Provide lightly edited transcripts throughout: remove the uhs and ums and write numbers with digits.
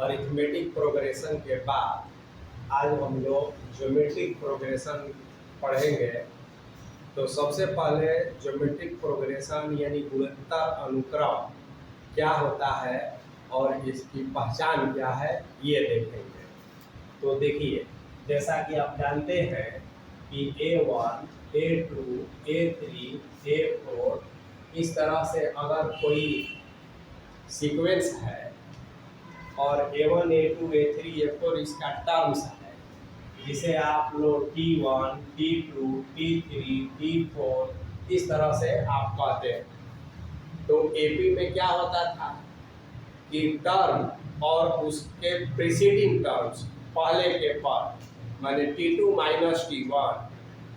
Arithmetic progression के बाद आज हम लोग ज्योमेट्रिक प्रोग्रेशन पढ़ेंगे। तो सबसे पहले ज्योमेट्रिक प्रोग्रेशन यानी गुणोत्तर अनुक्रम क्या होता है और इसकी पहचान क्या है ये देखेंगे। तो देखिए, जैसा कि आप जानते हैं कि A1, A2, A3, A4 इस तरह से अगर कोई सीक्वेंस है और A1, A2, A3, A4 इसका टर्म्स है, जिसे आप लोग T1, T2, T3, T4 इस तरह से आप कहते हैं। तो AP में क्या होता था कि टर्म और उसके प्रीसीडिंग टर्म्स पहले के पर माने T2 minus T1,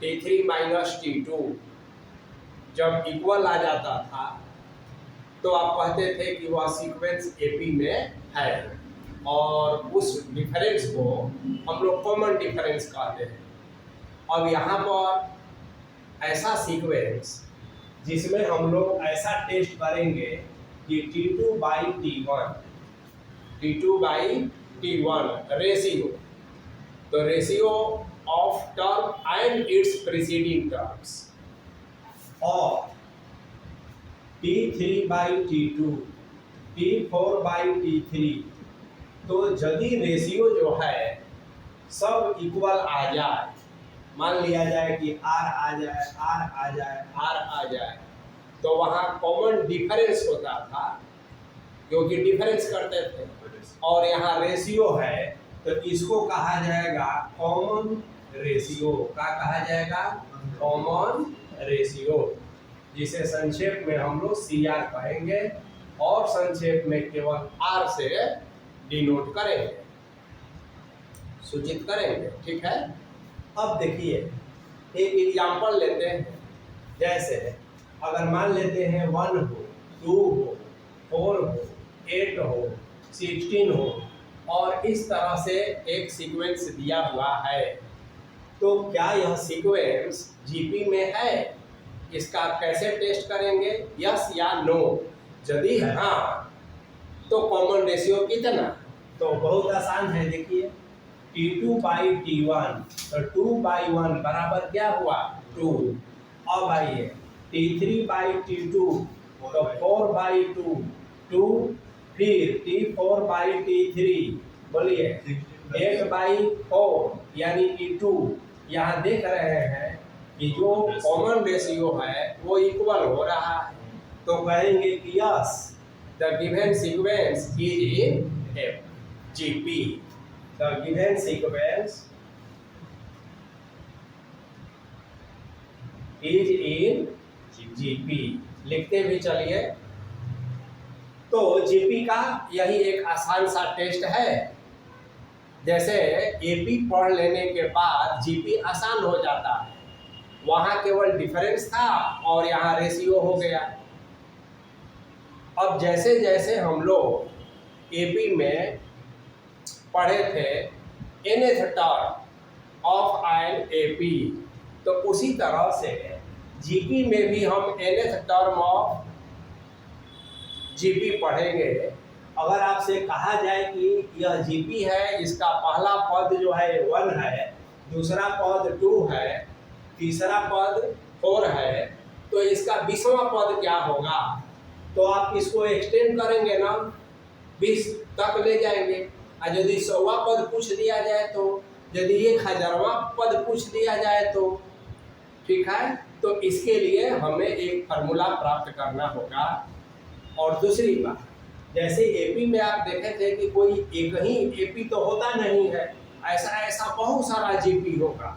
T3 minus T2 जब इक्वल आ जाता था तो आप कहते थे कि वह सीक्वेंस AP में है, और उस डिफरेंस को हम लोग कॉमन डिफरेंस कहते हैं। अब यहाँ पर ऐसा सीक्वेंस जिसमें हम लोग ऐसा टेस्ट करेंगे कि T2 बाई T1 रेशियो, तो ratio of term and it's preceding terms, और T3 by T2, T4 by T3। तो यदि रेशियो जो है सब इक्वल आ जाए, मान लिया जाए कि R आ जाए, R आ जाए, R आ जाए, तो वहाँ कॉमन डिफरेंस होता था क्योंकि डिफरेंस करते थे, और यहाँ रेशियो है तो इसको कहा जाएगा कॉमन रेशियो। क्या कहा जाएगा? कॉमन रेशियो, जिसे संक्षेप में हम लोग CR कहेंगे और संक्षेप में केवल R से डिनोट करेंगे, सूचित करेंगे। ठीक है। अब देखिए, एक एग्जाम्पल लेते हैं। जैसे अगर मान लेते हैं 1 हो, 2 हो, 4 हो, 8 हो, 16 हो, और इस तरह से एक सीक्वेंस दिया हुआ है, तो क्या यह सीक्वेंस GP में है? इसका कैसे टेस्ट करेंगे, यस या नो? यदि हाँ तो कॉमन रेशियो कितना? तो बहुत आसान है। देखिए, T2 बाई T1, तो 2 बाई 1 बराबर क्या हुआ? 2। अब आइए T3 बाई T2, तो 4 बाई 2, 2। फिर T4 बाई T3, बोलिए 8 बाई 4 यानी कि 2। यहाँ देख रहे हैं कि जो कॉमन रेशियो है वो इक्वल हो रहा है, तो कहेंगे कि yes the given sequence is in GP। The given sequence is in GP। लिखते भी चलिए। तो GP का यही एक आसान सा टेस्ट है। जैसे AP पढ़ लेने के बाद GP आसान हो जाता है, वहाँ केवल डिफरेंस था और यहाँ रेशियो हो गया। अब जैसे जैसे हम लोग AP में पढ़े थे nth term of n AP, तो उसी तरह से GP में भी हम nth टर्म ऑफ GP पढ़ेंगे। अगर आपसे कहा जाए कि यह GP है, इसका पहला पद जो है 1 है, दूसरा पद 2 है, तीसरा पद 4 है, तो इसका 20वां पद क्या होगा? तो आप इसको एक्सटेंड करेंगे ना, 20 तक ले जाएंगे। और यदि 100वां पद पूछ दिया जाए, तो यदि 1000वां पद पूछ दिया जाए तो ठीक है। तो इसके लिए हमें एक फार्मूला प्राप्त करना होगा। और दूसरी बात, जैसे AP में आप देखे थे कि कोई एक ही AP तो होता नहीं है, ऐसा ऐसा बहुत सारा GP होगा।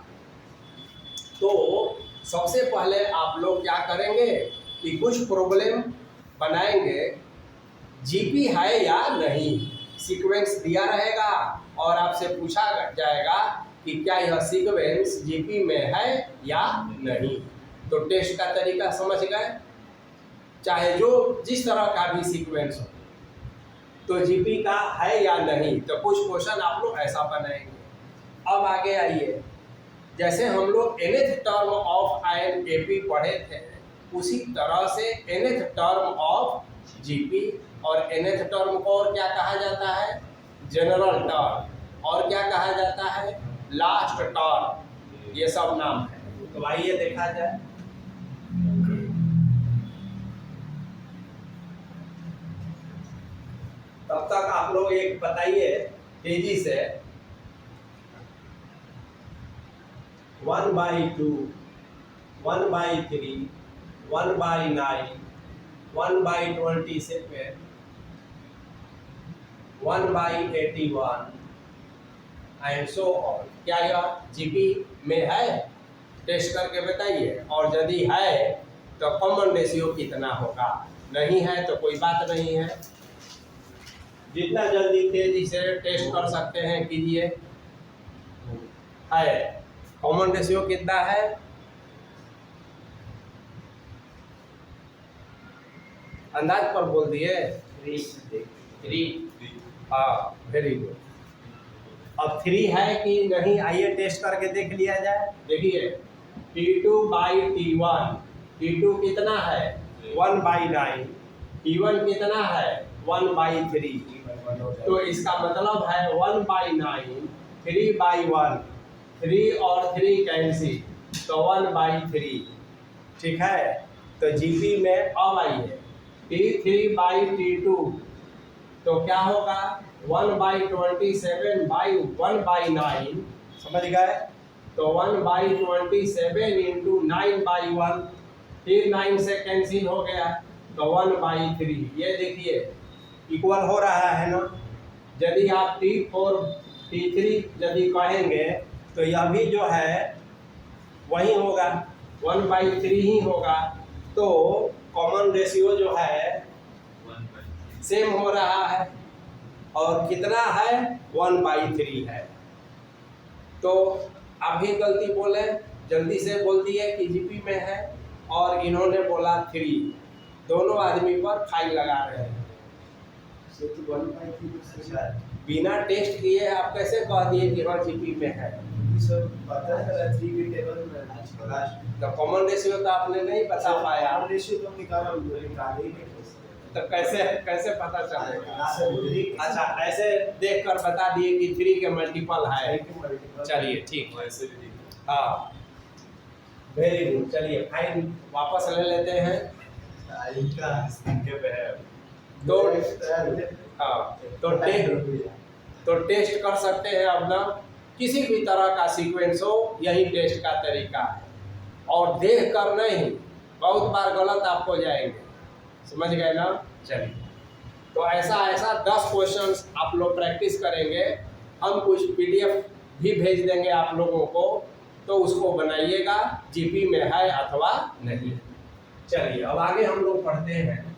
तो सबसे पहले आप लोग क्या करेंगे कि कुछ प्रॉब्लम बनाएंगे, GP है या नहीं, सीक्वेंस दिया रहेगा और आपसे पूछा जाएगा कि क्या यह सीक्वेंस GP में है या नहीं। तो टेस्ट का तरीका समझ गए, चाहे जो जिस तरह का भी सीक्वेंस हो, तो GP का है या नहीं, तो कुछ क्वेश्चन आप लोग ऐसा बनाएंगे। अब आगे आइए, जैसे हम लोग nth term of n AP पढ़े थे, उसी तरह से nth टर्म ऑफ GP, और nth टर्म को और क्या कहा जाता है? जनरल टर्म, और क्या कहा जाता है, लास्ट टर्म। ये सब नाम है। तो आइए देखा जाए। तब तक आप लोग एक बताइए तेजी से, 1/2, 1/3, 1/9, 1/27, 1/81 एंड सो ऑन। क्या यह जीपी में है? टेस्ट करके बताइए। और यदि है तो कॉमन रेशियो कितना होगा? नहीं है तो कोई बात नहीं है। जितना जल्दी तेजी से टेस्ट कर सकते हैं कीजिए। है कॉमन रेशियो कितना है? अंदाज पर बोल दिए। 3। हाँ, वेरी गुड। अब 3 है कि नहीं, आइए टेस्ट करके देख लिया जाए। देखिए T2/T1, T2 कितना है? 1/9, T1 कितना है? 1/3। तो इसका मतलब है 1/9, 3/1, 3 और 3 कैंसिल, तो 1/3। ठीक है। तो जीपी में अब आइए T3/T2, तो क्या होगा? 1/27/1/9, समझ गए? तो 1/27 इंटू 9/1, फिर 9 से कैंसिल हो गया, तो 1/3। ये देखिए इक्वल हो रहा है ना। यदि आप T4 T3 यदि कहेंगे तो यह भी जो है वही होगा, 1/3 ही होगा। तो कॉमन रेशियो जो है सेम हो रहा है, और कितना है? 1/3 है। तो आप भी गलती बोले, जल्दी से बोल दिए कि जीपी में है, और इन्होंने बोला 3। दोनों आदमी पर 5 लगा रहे हैं। बिना टेस्ट किए आप कैसे कह दिए कि हाँ जीपी में है? तो कॉमन रेशियो तो आपने नहीं बता पाया। तो कैसे पता चलेगा? अच्छा, ऐसे देखकर बता दिए कि 3 के मल्टीपल है। चलिए ठीक है। हाँ, वेरी गुड। चलिए फाइन वापस ले लेते हैं। तो टेस्ट कर सकते हैं अपना, किसी भी तरह का सीक्वेंस हो, यही टेस्ट का तरीका है। और देख कर नहीं, बहुत बार गलत आप हो जाएंगे, समझ गए ना? चलिए, तो ऐसा 10 क्वेश्चंस आप लोग प्रैक्टिस करेंगे। हम कुछ PDF भी भेज देंगे आप लोगों को, तो उसको बनाइएगा, जीपी में है अथवा नहीं। चलिए अब आगे हम लोग पढ़ते हैं।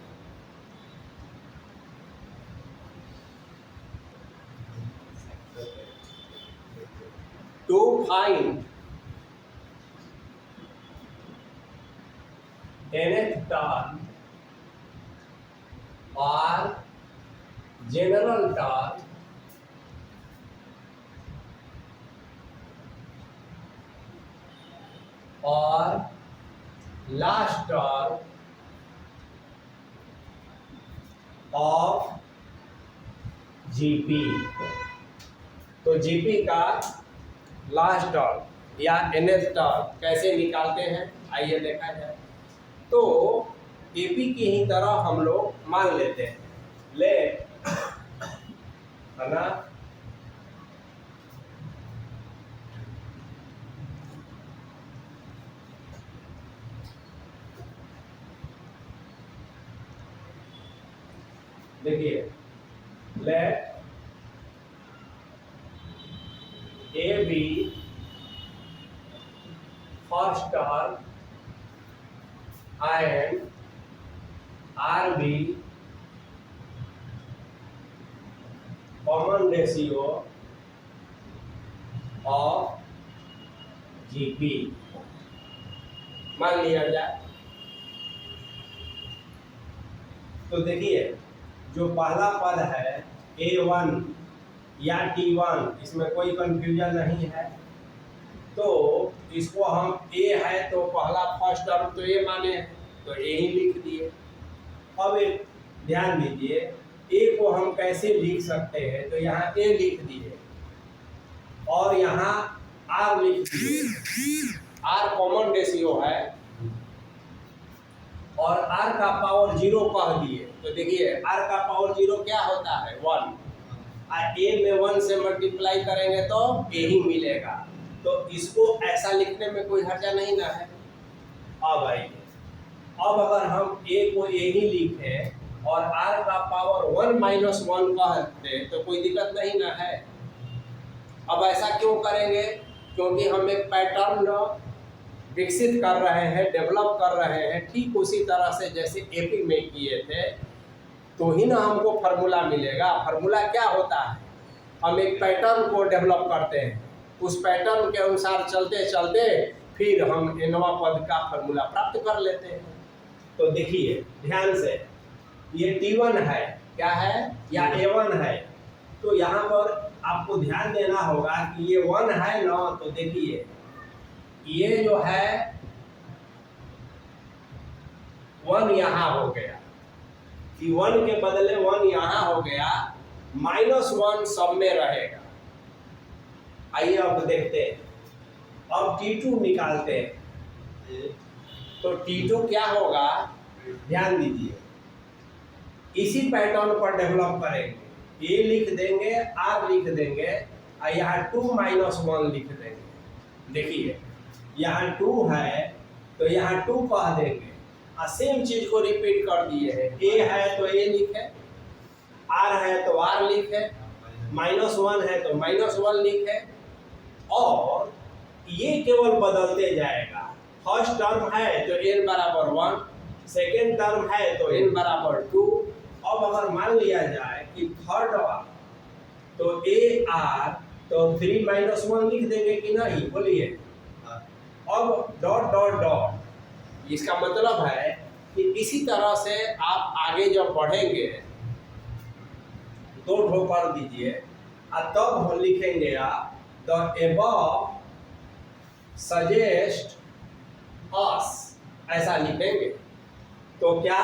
To find nth term or general term or last term of GP, तो GP का लास्ट टर्म या nth टर्म कैसे निकालते हैं, आइए देखा जाए। तो एपी की ही तरह हम लोग मान लेते हैं, ले है ना। देखिए, let a be first term and r be common ratio of GP मान लिया जाए। तो देखिए, जो पहला पद है A1 या T1, इसमें कोई कंफ्यूजन नहीं है। तो इसको हम A है तो पहला फर्स्ट टर्म तो A माने, तो A ही लिख दिए। अब एक ध्यान दीजिए, ए को हम कैसे लिख सकते हैं, तो यहाँ ए लिख दिए और यहाँ आर लिख दिए। आर कॉमन रेशियो है और आर का पावर 0 कह दिए, तो देखिए आर का पावर 0 क्या होता है 1, और ए में 1 से मल्टीप्लाई करेंगे तो ए ही मिलेगा, तो इसको ऐसा लिखने में कोई हर्जा नहीं ना है। अब आइए, अब अगर हम ए को ए ही लिखें और आर का पावर 1 माइनस 1 कह दें तो कोई दिक्कत नहीं ना है। अब ऐसा क्यों करेंगे, क्योंकि हम एक पैटर्न विकसित कर रहे हैं, डेवलप कर रहे हैं, ठीक उसी तरह से जैसे एपी में किए थे, तो ही ना हमको फार्मूला मिलेगा। फार्मूला क्या होता है, हम एक पैटर्न को डेवलप करते हैं, उस पैटर्न के अनुसार चलते चलते फिर हम एनवा पद का फार्मूला प्राप्त कर लेते हैं। तो देखिए ध्यान से, ये T1 है, क्या है, या A1 है, तो यहाँ पर आपको ध्यान देना होगा कि ये 1 है ना, तो देखिए ये जो है 1 यहाँ हो गया, कि 1 के बदले 1 यहाँ हो गया, -1 सब में रहेगा। आइए अब देखते हैं, अब T2 निकालते हैं, तो T2 क्या होगा, ध्यान दीजिए, इसी पैटर्न पर डेवलप करेंगे, ए लिख देंगे, आर लिख देंगे, और यहाँ 2 माइनस 1 लिख देंगे। देखिए यहाँ 2 है तो यहाँ 2 कह देंगे, और सेम चीज को रिपीट कर दिए हैं, ए है तो ए लिखे, आर है तो आर लिखे, -1 है तो -1 लिखे, और ये केवल बदलते जाएगा। फर्स्ट टर्म है तो n बराबर 1, सेकेंड टर्म है तो n बराबर 2। अब अगर मान लिया जाए कि थर्ड तो ए आर, तो 3 माइनस 1 लिख देंगे कि नहीं, बोलिए। अब डॉट डॉट डॉट, इसका मतलब है कि इसी तरह से आप आगे जब बढ़ेंगे, 2 ठो कर दीजिए, और तब हम लिखेंगे द एबव सजेस्ट अस, ऐसा लिखेंगे। तो क्या,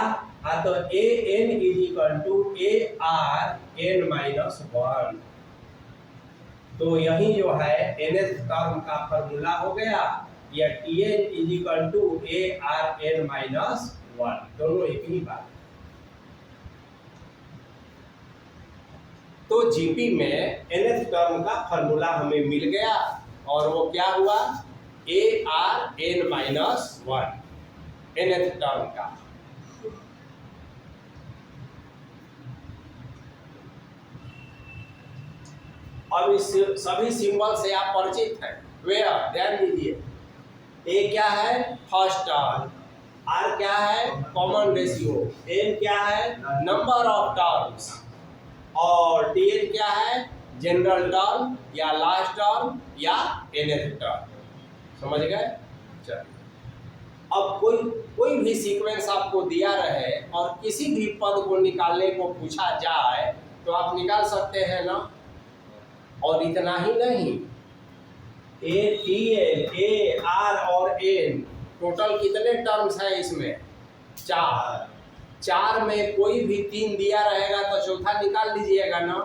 तो A N is equal to A R N minus 1, तो यही जो है nth टर्म का फॉर्मूला हो गया, या t n is equal to A R N minus 1, दोनों एक ही बात। तो जीपी में nth टर्म का फॉर्मूला हमें मिल गया, और वो क्या हुआ, a are N minus 1, nth term का। अब इस सभी सिंबल से आप परिचित हैं, वे ध्यान दीजिए, ए क्या है, फर्स्ट टर्म, आर क्या है, कॉमन रेशियो, एन क्या है, नंबर ऑफ टर्म्स, और टी एन क्या है, जनरल टर्म या लास्ट टर्म या nth टर्म। समझ गए। चलिए, अब कोई भी सीक्वेंस आपको दिया रहे और किसी भी पद को निकालने को पूछा जाए तो आप निकाल सकते हैं ना। और इतना ही नहीं, a t n, a r और एन, टोटल कितने टर्म्स हैं इसमें, 4 में कोई भी 3 दिया रहेगा तो चौथा निकाल लीजिएगा ना।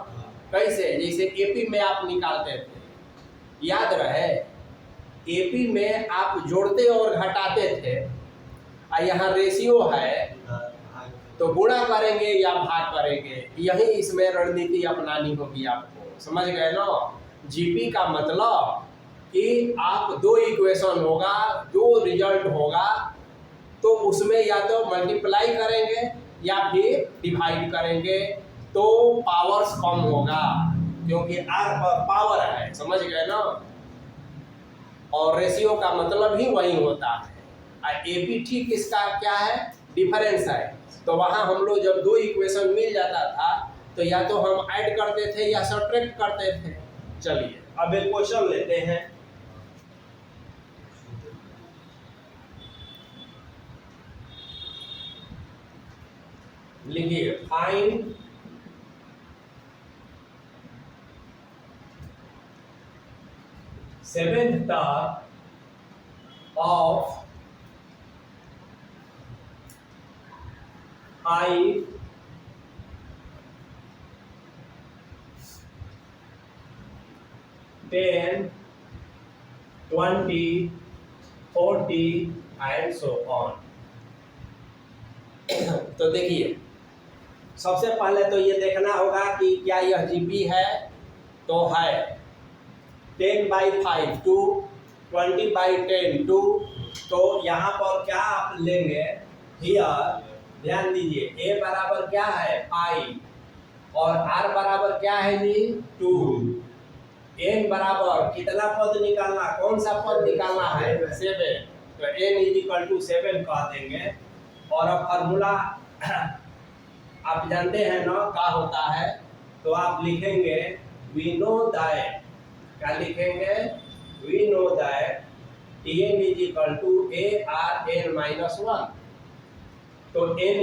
कैसे, जैसे एपी में आप निकालते थे, याद रहे, एपी में आप जोड़ते और घटाते थे, और यहाँ रेशियो है तो गुणा करेंगे या भाग करेंगे, यही इसमें रणनीति अपनानी होगी आपको। समझ गए ना। जीपी का मतलब कि आप 2 इक्वेशन होगा, 2 रिजल्ट होगा, तो उसमें या तो मल्टीप्लाई करेंगे या फिर डिवाइड करेंगे, तो पावर्स कम होगा, क्योंकि आर पर पावर है। समझ गए ना। और रेशियो का मतलब ही वही होता है। एपी ठीक इसका क्या है, डिफरेंस है। तो वहाँ हम लोग जब 2 इक्वेशन मिल जाता था तो या तो हम ऐड करते थे या सब्ट्रैक्ट करते थे। चलिए अब एक क्वेश्चन लेते हैं। लिखिए, find seventh term of 5 10, 20, 40 and so on. तो देखिए, सबसे पहले तो ये देखना होगा कि क्या यह जीपी है, तो है। 10/5 2, 20/10 2, तो यहाँ पर क्या आप लेंगे, हियर ध्यान दीजिए, a बराबर क्या है 5 और r बराबर क्या है जी 2, n बराबर कितना पद निकालना, कौन सा पद निकालना है 7, तो n = 7 कह देंगे। और अब फार्मूला आप जानते हैं ना क्या होता है, तो आप लिखेंगे वी नो दैट, क्या लिखेंगे, we know that Tn = ARn-1, तो n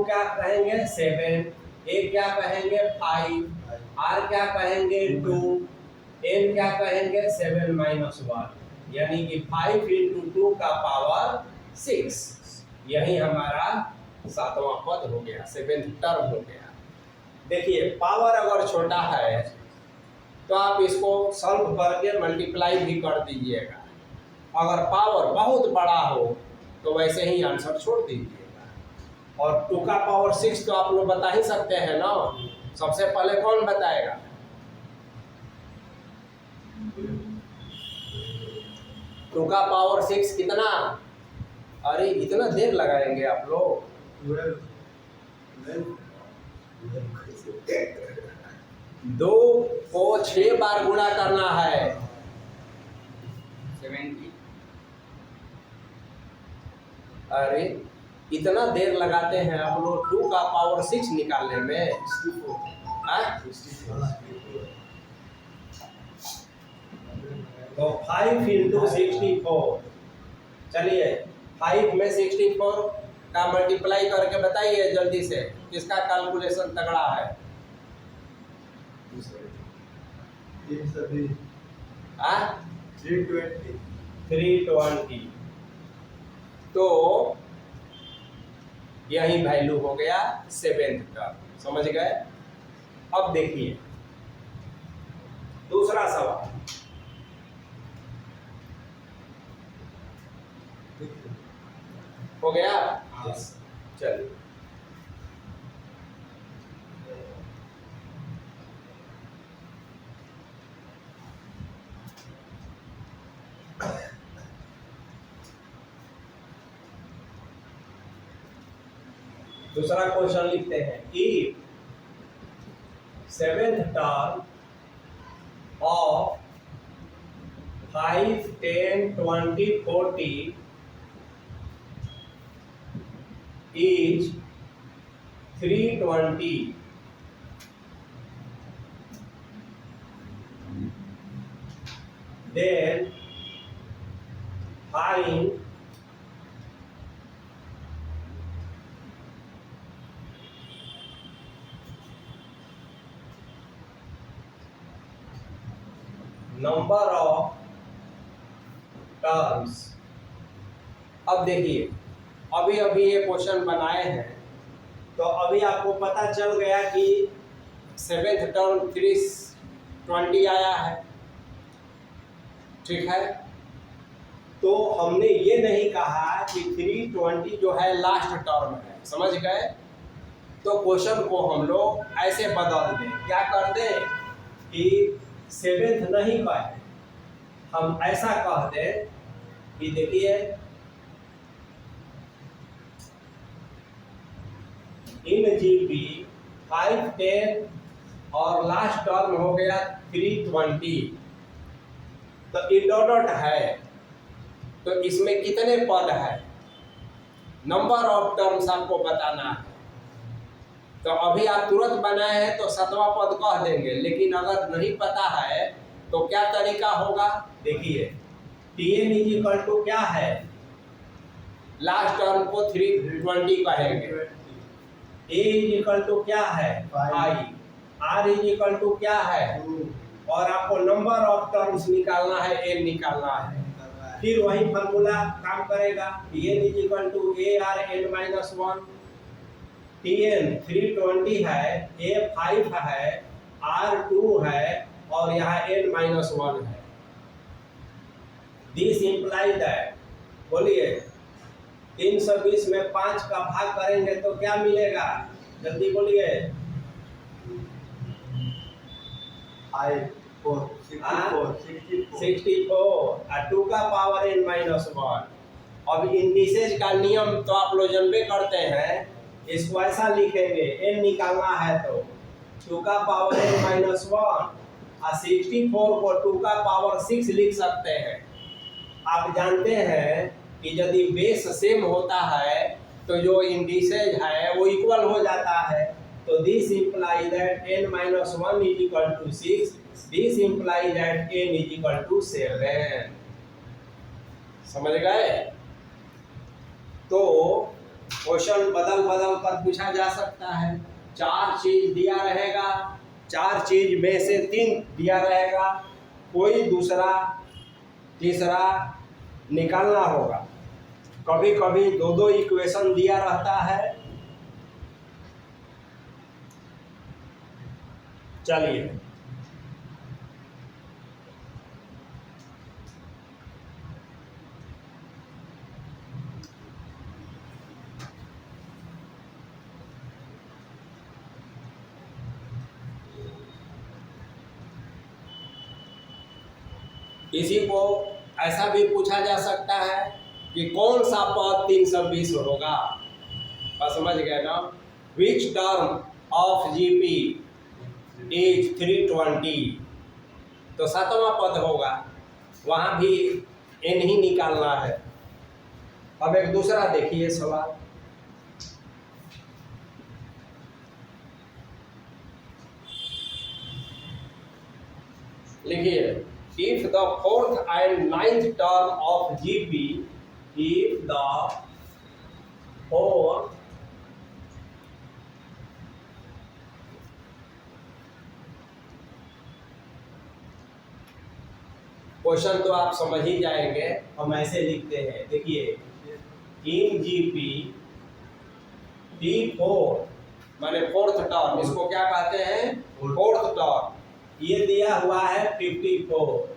क्या कहेंगे 7, a क्या कहेंगे 5, r क्या कहेंगे 2, n क्या कहेंगे 7-1, यानी कि 5 × 2 का पावर 6। यही हमारा 7वां पद हो गया, 7th टर्म हो गया। देखिए, पावर अगर छोटा है तो आप इसको सॉल्व करके मल्टीप्लाई भी कर दीजिएगा, अगर पावर बहुत बड़ा हो तो वैसे ही आंसर छोड़ दीजिएगा। और 2 का पावर 6 तो आप लोग बता ही सकते हैं ना, सबसे पहले कौन बताएगा, 2 का पावर 6 कितना, अरे इतना देर लगाएंगे आप लोग, 2 को 6 बार गुणा करना है, 70। अरे इतना देर लगाते हैं आप लोग 2 का पावर 6 निकालने में, तो 5 × 64, चलिए 5 में 64 का मल्टीप्लाई करके बताइए जल्दी से, किसका कैलकुलेशन तगड़ा है, 320। तो यही वैल्यू हो गया 7th टर्म, समझ गए। अब देखिए दूसरा सवाल, हो गया, चलिए दूसरा क्वेश्चन लिखते हैं कि 7th term of 5, 10, 20, 40 is 320, then find number of terms. अब देखिए, अभी अभी ये क्वेश्चन बनाए हैं, तो अभी आपको पता चल गया कि 7th टर्म 320 आया है, ठीक है। तो हमने ये नहीं कहा कि 320 जो है लास्ट टर्म है, समझ गए। तो क्वेश्चन को हम लोग ऐसे बदल दें, क्या कर दें कि 7th नहीं कहें, हम ऐसा कह दें कि देखिए इन जीपी 5, 10 और लास्ट टर्म हो गया 320, तो ई डॉट है, तो इसमें कितने पद है, नंबर ऑफ टर्म्स आपको बताना है। तो अभी आप तुरंत बनाए हैं तो 7वां पद कह देंगे, लेकिन अगर नहीं पता है तो क्या तरीका होगा, देखिए Tn = क्या है, लास्ट टर्म को 320 कहेंगे, A = क्या है 5, R = क्या है, और आपको नंबर ऑफ टर्म्स निकालना है, n निकालना है। फिर वही फार्मूला काम करेगा, Tn = ARn-1, Tn 320 है, A 5 है, R 2 है और यहाँ n-1 है। दिस इम्प्लाई दैट, बोलिए 320 में 5 का भाग करेंगे तो क्या मिलेगा, जल्दी बोलिए। 64 और 2 का पावर n-1। अब इंडिसेज का नियम तो आप लोग जानबे करते हैं, इसको ऐसा लिखेंगे, n निकालना है तो 2 का पावर n-1 और 64 को 2 का पावर 6 लिख सकते हैं। आप जानते हैं कि यदि बेस सेम होता है तो जो इंडिसेज है वो इक्वल हो जाता है। तो this imply that n-1 is equal to 6, this imply that n is equal to 7। समझ गए? तो क्वेश्चन बदल बदल कर पूछा जा सकता है। 4 चीज दिया रहेगा, 4 चीज में से 3 दिया रहेगा, कोई दूसरा तीसरा निकालना होगा। कभी कभी 2-2 इक्वेशन दिया रहता है। चलिए इसी को ऐसा भी पूछा जा सकता है कि कौन सा पद 320 होगा। बस समझ गए ना। Which term of GP is 320, तो 7वां पद होगा, वहां भी n ही निकालना है। अब एक दूसरा देखिए सवाल, लिखिए if the 4th and 9th term of GP, if the 4th question तो आप समझ ही जाएंगे, हम ऐसे लिखते हैं, देखिए इन GP T4 माने 4th टर्म, इसको क्या कहते हैं 4th टर्म, ये दिया हुआ है 54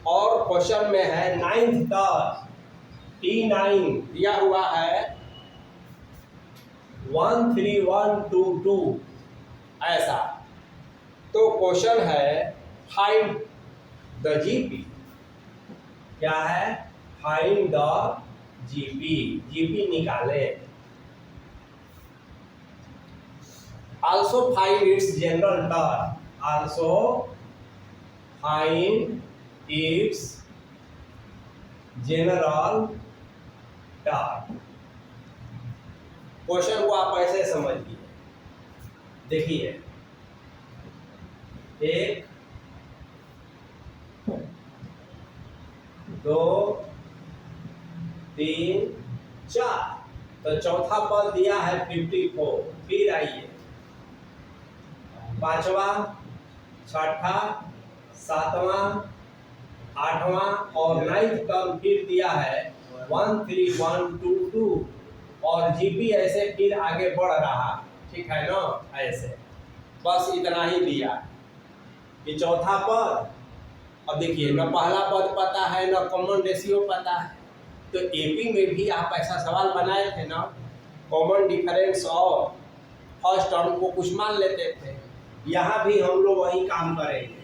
और क्वेश्चन में है 9th टर्म T9 दिया हुआ है 13122 ऐसा। तो क्वेश्चन है फाइंड द जीपी, क्या है फाइंड द जीपी, जीपी निकाले। Also find its general term, also find its general term। Question को आप ऐसे समझिए, देखिए 1 2 3 4, तो चौथा पद दिया है 54। फिर आइए 5वां 6वां 7वां 8वां और 9th टर्म फिर दिया है 13122 और जीपी ऐसे फिर आगे बढ़ रहा, ठीक है ना, ऐसे बस इतना ही दिया कि चौथा पद। अब देखिए न पहला पद पता है न कॉमन रेशियो पता है, तो एपी में भी आप ऐसा सवाल बनाए थे ना, कॉमन डिफरेंस और फर्स्ट टर्म को कुछ मान लेते थे। यहाँ भी हम लोग वही काम करेंगे,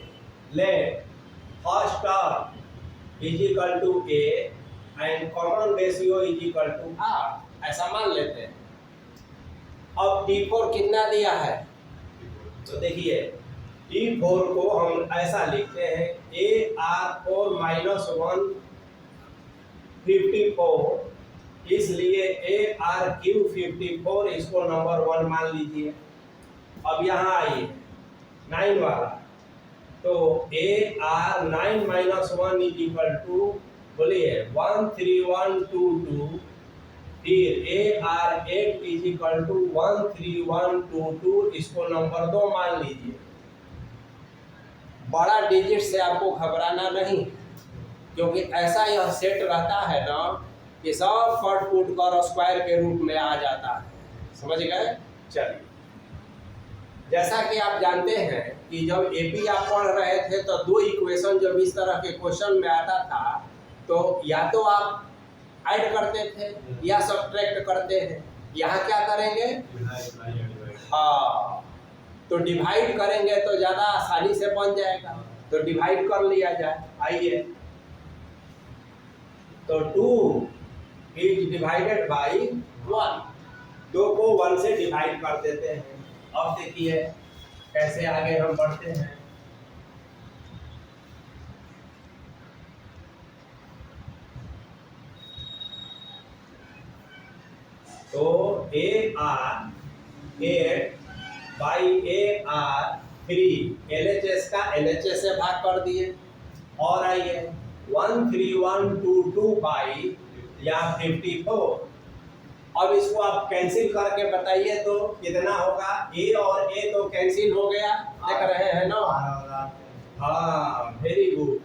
let first term is equal to a and common ratio is equal to r, ऐसा मान लेते हैं। अब T4 कितना दिया है, तो देखिए T4 को हम ऐसा लिखते हैं AR4 -1 54, इसलिए ARQ 54, इसको नंबर 1 मान लीजिए। अब यहाँ आइए 9 वाला, तो AR9 -1 इज इक्वल टू, बोलिए 13122, फिर AR8 इज इक्वल टू 13122, इसको नंबर 2 मान लीजिए। बड़ा डिजिट से आपको घबराना नहीं, क्योंकि ऐसा यह सेट रहता है ना कि सब कट पुट कर स्क्वायर के रूप में आ जाता है। समझ गए? चलिए जैसा कि आप जानते हैं कि जब एपी आप पढ़ रहे थे तो दो इक्वेशन जब इस तरह के क्वेश्चन में आता था तो या तो आप ऐड करते थे या सब्ट्रैक्ट करते हैं। यहाँ क्या करेंगे? हाँ, तो डिवाइड करेंगे तो ज़्यादा आसानी से बन जाएगा, तो डिवाइड कर लिया जाए। आइए, तो 2 इज डिवाइडेड बाई 1, 2 को 1 से डिवाइड कर देते हैं। अब देखिए कैसे आगे हम बढ़ते हैं। तो AR 8 बाई AR 3 LHS का LHS से भाग कर दिए। और आइए 13122 बाई या 54। अब इसको आप कैंसिल करके बताइए तो कितना होगा? A और A तो कैंसिल हो गया, देख रहे हैं ना? हाँ, वेरी गुड।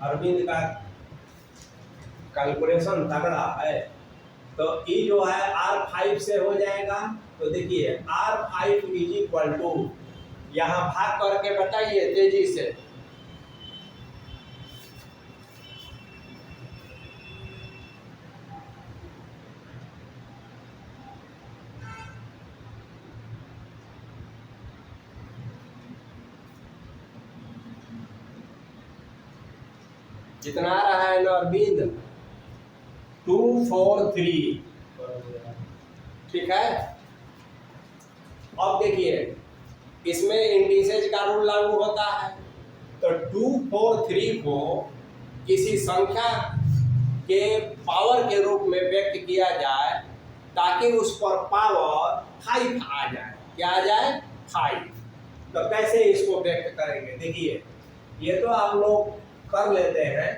अरविंद का कैलकुलेशन तगड़ा है। तो E जो है R5 से हो जाएगा। तो देखिए R5 इज इक्वल टू, यहाँ भाग करके बताइए तेजी से। जितना आ रहा है ना अरविंद, 243, ठीक है। अब देखिए इसमें इंडिसेज का रूल लागू होता है। तो 243 को किसी संख्या के पावर के रूप में व्यक्त किया जाए ताकि उस पर पावर 5 आ जाए। क्या आ जाए? 5। तो कैसे इसको व्यक्त करेंगे? देखिए ये तो आप लोग कर लेते हैं।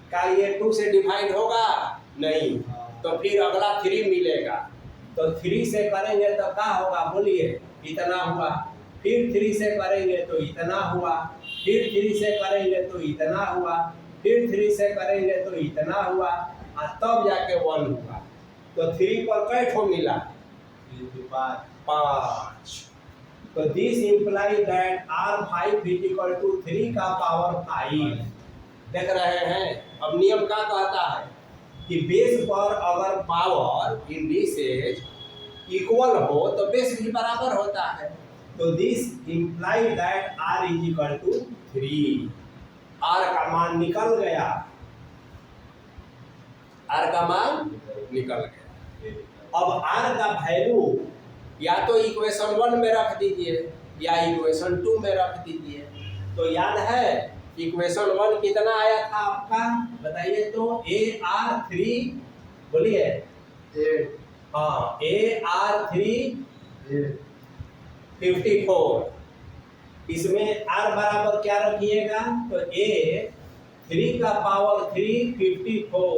क्या ये 2 से डिवाइड होगा? नहीं। तो फिर अगला 3 मिलेगा। तो 3 से करेंगे तो क्या होगा? बोलिए, इतना हुआ। फिर 3 से करेंगे तो इतना हुआ। फिर 3 से करेंगे तो इतना हुआ। फिर 3 से करेंगे तो इतना हुआ, और तब जाके 1 हुआ। तो 3 पर कै ठो मिला? 5। तो this imply that R5 is equal to 3 का पावर 5। देख रहे हैं? अब नियम क्या कहता है कि बेस पर अगर पावर इंडिसेज इक्वल हो तो बेस भी बराबर होता है। तो this imply that R is equal to 3। R का मान निकल गया, R का मान निकल गया। अब R का वैल्यू या तो इक्वेशन 1 में रख दीजिए या इक्वेशन 2 में रख दीजिए। तो याद है इक्वेशन 1 कितना आया था आपका? बताइए तो। AR3, बोलिए। हाँ, AR3 54। इसमें R बराबर क्या रखिएगा? तो A 3 का पावर 3 54।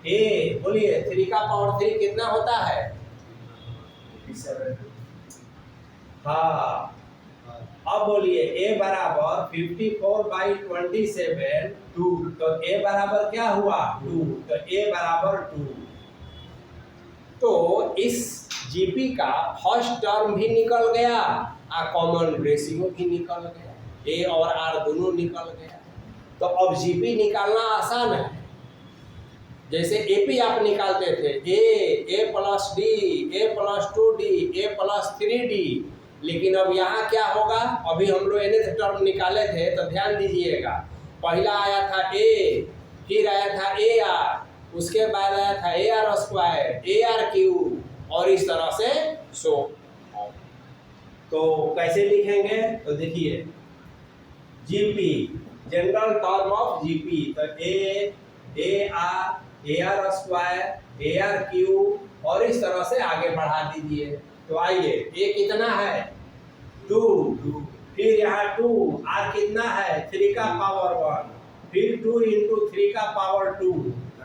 A बोलिए 3 का पावर 3 कितना होता है? 57। हाँ, अब बोलिए A बराबर 54 बाई 27 2। तो A बराबर क्या हुआ? 2। तो A बराबर 2। तो इस जीपी का फर्स्ट टर्म भी निकल गया और कॉमन रेशियो भी निकल गया। A और R दोनों निकल गया। तो अब जीपी निकालना आसान है। जैसे एपी आप निकालते थे A plus D, A plus 2D, A plus 3D। लेकिन अब यहाँ क्या होगा? अभी हम लोग nth टर्म निकाले थे तो ध्यान दीजिएगा। पहला आया था A, फिर आया था AR, उसके बाद आया था AR स्क्वायर, AR क्यूब, और इस तरह से सो। तो कैसे लिखेंगे? तो देखिए GP, general term of GP. तो AR स्क्वायर, AR क्यूब, और इस तरह से आगे बढ़ा दीजिए। तो आइए A कितना है? 2। फिर यहाँ 2, R कितना है? 3 का पावर 1। फिर 2 इंटू 3 का पावर 2,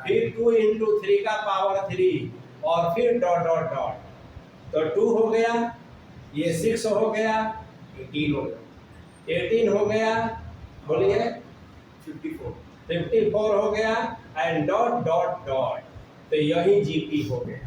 फिर 2 इंटू 3 का पावर 3, और फिर डॉट डॉट डॉट। तो 2 हो गया, ये 6 हो गया, 18 हो गया, 18 हो गया, बोलिए 54 हो गया, एंड डॉट डॉट डॉट। तो यही जीपी हो गया।